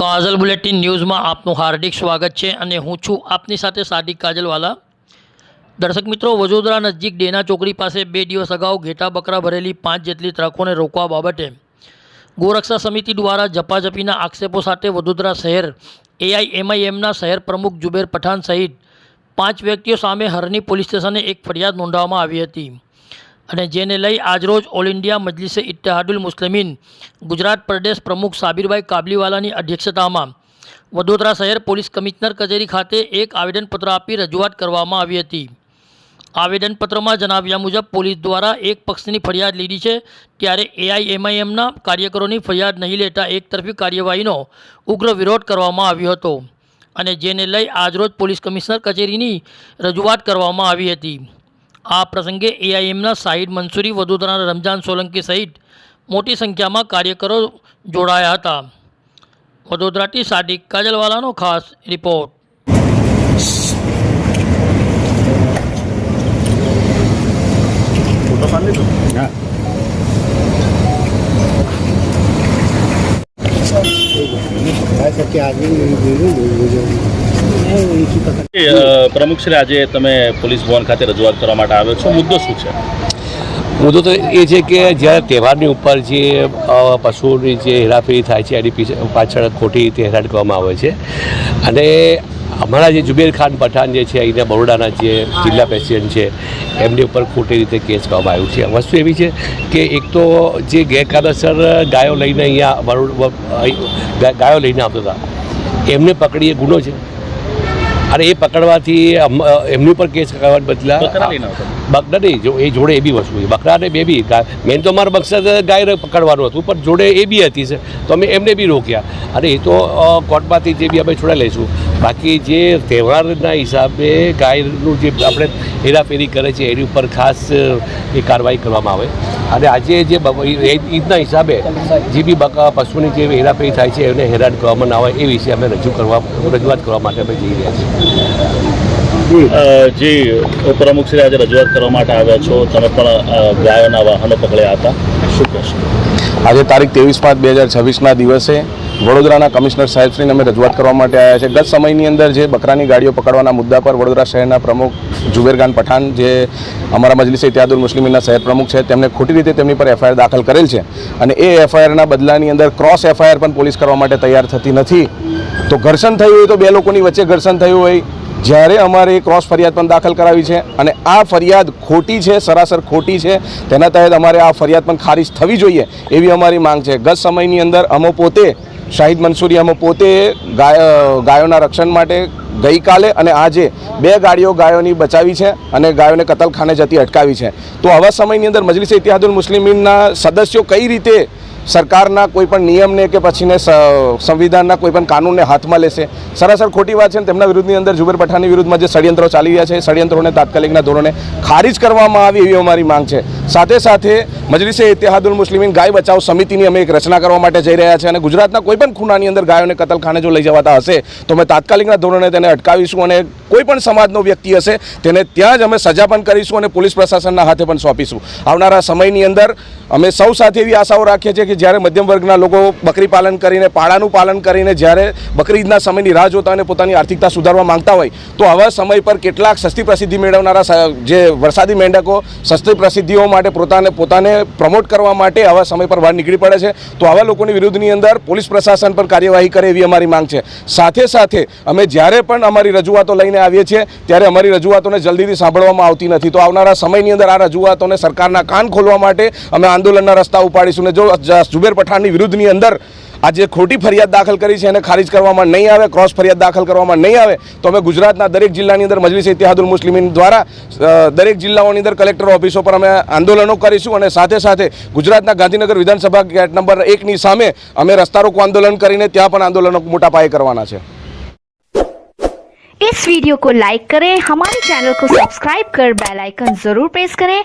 કાજલ bulletin ન્યૂઝમાં આપનું હાર્દિક સ્વાગત છે અને હું છું આપની સાથે સાદિક કાજલવાલા। દર્શક મિત્રો, વડોદરા નજીક ડેના ચોકડી પાસે 2 દિવસ અગાઉ ઘેટા બકરા ભરેલી 5 જેટલી ટ્રકોને રોકવા બાબતે ગોરક્ષા સમિતિ દ્વારા ઝપાઝપીના આક્ષેપો સાથે વડોદરા શહેર એઆઈએમઆઈએમના શહેર પ્રમુખ જુબેર પઠાણ સહિત 5 વ્યક્તિઓ સામે હરની પોલીસ સ્ટેશને એક ફરિયાદ નોંધવામાં આવી હતી અને જેને લઈ આજરોજ ઓલ ઇન્ડિયા મજલિસે ઇત્તેહાદુલ મુસ્લિમીન ગુજરાત પ્રદેશ પ્રમુખ સાબિરભાઈ કાબલીવાલાની અધ્યક્ષતામાં વડોદરા શહેર પોલીસ કમિશનર કચેરી ખાતે એક આવેદનપત્ર આપી રજૂઆત કરવામાં આવી હતી। આવેદનપત્રમાં જણાવ્યા મુજબ પોલીસ દ્વારા એક પક્ષની ફરિયાદ લીધી છે, ત્યારે એઆઈએમઆઈએમના કાર્યકરોની ફરિયાદ નહીં લેતા એકતરફી કાર્યવાહીનો ઉગ્ર વિરોધ કરવામાં આવ્યો હતો અને જેને લઈ આજરોજ પોલીસ કમિશનર કચેરીની રજૂઆત કરવામાં આવી હતી। આ પ્રસંગે એઆઈએમના શાહિદ મંસૂરી, વડોદરાના રમજાન સોલંકી સહિત મોટી સંખ્યામાં કાર્યકરો જોડાયા હતા। વડોદરાથી સાદિક કાજલવાલાનો ખાસ રિપોર્ટ। પ્રમુખ શ્રી, આજે તમે પોલીસ ભવન ખાતે રજૂઆત કરવા માટે આવ્યો છો, મુદ્દો શું છે? મુદ્દો તો એ છે કે જ્યારે તહેવારની ઉપર જે પશુઓની જે હેરાફેરી થાય છે એની પાછળ ખોટી રીતે હેરાન કરવામાં આવે છે અને અમારા જે જુબેર ખાન પઠાણ જે છે અહીંના બરોડાના જે જિલ્લા પ્રેસિડેન્ટ છે એમની ઉપર ખોટી રીતે કેસ કરવામાં આવ્યું છે। વસ્તુ એવી છે કે એક તો જે ગેરકાયદેસર ગાયો લઈને અહીંયા ગાયો લઈને આવતા હતા એમને પકડી એ ગુનો છે અને એ પકડવાથી એમની ઉપર કેસ કરવાના બદલા બકરા નહીં, જો એ જોડે એ બી વસ્તુ છે, બકરાને બે બી મેન તો અમારો મકસદ ગાય પકડવાનું હતું પણ જોડે એ બી હતી છે તો અમે એમને બી રોક્યા અને એ તો કોર્ટમાંથી જે બી અમે છોડાઈ લઈશું। બાકી જે તહેવારના હિસાબે ગાયનું જે આપણે હેરાફેરી કરે છે એની ઉપર ખાસ એ કાર્યવાહી કરવામાં આવે અને આજે જે ઈદના હિસાબે જે બી પશુની જે હેરાફેરી થાય છે એને હેરાન કરવામાં ના આવે એ વિશે અમે રજૂઆત કરવા માટે અમે જઈ રહ્યા છીએ। જી પ્રમુખ શ્રી, આજે રજૂઆત કરવા માટે આવ્યા છો, તમે પણ ગાયોના વાહનો પકડ્યા હતા, શું કહેશો? આજે તારીખ 23/5/2026ના દિવસે વડોદરાના કમિશનર સાહેબશ્રીને અમે રજૂઆત કરવા માટે આવ્યા છે। ગત સમયની અંદર જે બકરાની ગાડીઓ પકડવાના મુદ્દા પર વડોદરા શહેરના પ્રમુખ જુબેર ખાન પઠાણ, જે અમારા મજલિસે ઇત્તેહાદુલ મુસ્લિમીનના શહેર પ્રમુખ છે, તેમણે ખોટી રીતે તેમની પર એફઆઈઆર દાખલ કરેલ છે અને એ એફઆઈઆરના બદલાની અંદર ક્રોસ એફઆઈઆર પણ પોલીસ કરવા માટે તૈયાર થતી નથી। તો ઘર્ષણ થયું હોય તો બે લોકોની વચ્ચે ઘર્ષણ થયું હોય, જ્યારે અમારે ક્રોસ ફરિયાદ પણ દાખલ કરાવી છે અને આ ફરિયાદ ખોટી છે, સરાસર ખોટી છે, તેના તહેત અમારે આ ફરિયાદ પણ ખારીજ થવી જોઈએ એવી અમારી માંગ છે। ગત સમયની અંદર અમે પોતે શાહિદ મંસૂરી, અમે પોતે ગાયોના રક્ષણ માટે ગઈકાલે અને આજે 2 ગાડીઓ ગાયોની બચાવી છે અને ગાયોને કતલખાને જતી અટકાવી છે। તો આવા સમયની અંદર મજલિસે ઇત્તેહાદુલ મુસ્લિમીનના સદસ્યો કઈ રીતે સરકારના કોઈપણ નિયમને કે પછીને સંવિધાનના કોઈપણ કાનૂનને હાથમાં લેશે? સરાસર ખોટી વાત છે અને તેમના વિરુદ્ધની અંદર જુબેર પઠાણની વિરુદ્ધમાં જે ષડયંત્રો ચાલી રહ્યા છે, ષડયંત્રોને તાત્કાલિકના ધોરણે ખારીજ કરવામાં આવે એવી અમારી માંગ છે। સાથે સાથે મજલિસે ઇત્તેહાદુલ મુસ્લિમીન ગાય બચાવ સમિતિની અમે એક રચના કરવા માટે જઈ રહ્યા છે અને ગુજરાતના કોઈપણ ખૂણાની અંદર ગાયોને કતલખાને જો લઈ જવાતા હશે તો અમે તાત્કાલિકના ધોરણે તેને અટકાવીશું અને કોઈપણ સમાજનો વ્યક્તિ હશે તેને ત્યાં જ અમે સજા પણ કરીશું અને પોલીસ પ્રશાસનના હાથે પણ સોંપીશું। આવનારા સમયની અંદર અમે સૌ સાથે એવી આશાઓ રાખીએ છીએ કે જ્યારે મધ્યમ વર્ગના લોકો બકરી પાલન કરીને, પાડાનું પાલન કરીને જ્યારે બકરી ઈદના સમયની રાહ જોતા અને પોતાની આર્થિકતા સુધારવા માંગતા હોય તો આવા સમય પર કેટલાક સસ્તી પ્રસિદ્ધિ મેળવનારા જે વરસાદી મેંઢકો સસ્તી પ્રસિદ્ધિઓ માટે પોતાને પ્રમોટ કરવા માટે આવા સમય પર બહાર નીકળી પડે છે। તો આવા લોકોની વિરુદ્ધની અંદર પોલીસ પ્રશાસન પર કાર્યવાહી કરે એવી અમારી માંગ છે। સાથે સાથે અમે જ્યારે પણ અમારી રજૂઆતો લઈને આવીએ છીએ ત્યારે અમારી રજૂઆતોને જલ્દીથી સાંભળવામાં આવતી નથી। તો આવનારા સમયની અંદર આ રજૂઆતોને સરકારના કાન ખોલવા માટે અમે આંદોલનના રસ્તા ઉપાડીશું અને જો જુબેર પઠાણની વિરુદ્ધની અંદર આજે ખોટી ફરિયાદ દાખલ કરી છે એને ખારીજ કરવામાં નહીં આવે, ક્રોસ ફરિયાદ દાખલ કરવામાં નહીં આવે તો અમે ગુજરાતના દરેક જિલ્લાની અંદર મજલિસે ઇત્તેહાદુલ મુસ્લિમીન દ્વારા દરેક જિલ્લાઓની અંદર કલેક્ટર ઓફિસો પર અમે આંદોલનો કરીશું અને સાથે સાથે ગુજરાતના ગાંધીનગર વિધાનસભા ગેટ નંબર 1ની સામે અમે રસ્તા રોકો આંદોલન કરીને ત્યાં પણ આંદોલનો મોટા પાયે કરવાના છે। इस वीडियो को लाइक करें, हमारे चैनल को सब्सक्राइब कर बेल आइकन जरूर प्रेस करें